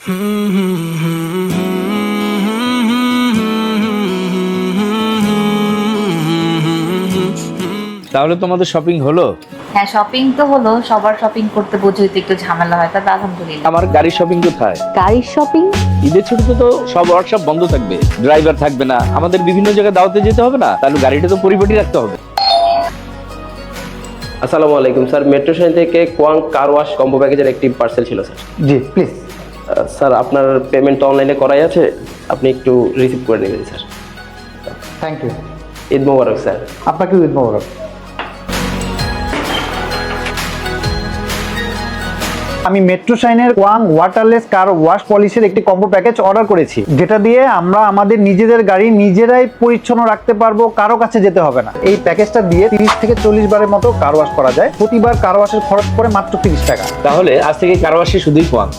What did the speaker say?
তাহলে তোমাদের শপিং হলো? হ্যাঁ, শপিং তো হলো। সবার শপিং করতে বোঝোই তো একটু ঝামেলা হয়, তবে আলহামদুলিল্লাহ। আমার গাড়ির শপিং কোথায়? গাড়ির শপিং? ঈদের ছুটিতে তো সব ওয়ার্কশপ বন্ধ থাকবে, ড্রাইভার থাকবে না, আমাদের বিভিন্ন জায়গায় দাওয়াতে যেতে হবে না, তাহলে গাড়িটা তো পরিপাটি রাখতে হবে। আসসালামু আলাইকুম স্যার, মেট্রো শাইন থেকে কোয়াং কার ওয়াশ কম্বো প্যাকেজের একটি পার্সেল ছিল স্যার। জি প্লিজ। স্যার আপনার পেমেন্ট তো অনলাইনে করাই আছে, আপনি একটু রিসিভ করে নেবেন স্যার। Thank you. ঈদ মোবারক স্যার। আপনাকেও ঈদ মোবারক। আমি মেট্রো শাইনের কোয়াং ওয়াটারলেস কার ওয়াশ পলিশের একটি কম্বো প্যাকেজ অর্ডার করেছি, যেটা দিয়ে আমরা আমাদের নিজেদের গাড়ি নিজেরাই পরিচ্ছন্ন রাখতে পারবো, কারো কাছে যেতে হবে না। এই প্যাকেজটা দিয়ে 30 থেকে 40 বারের মতো কার ওয়াশ করা যায়। প্রতিবার কার ওয়াশের খরচ পড়ে মাত্র 30 টাকা। তাহলে আজ থেকে কারওয়াশে শুধুই কোয়াং।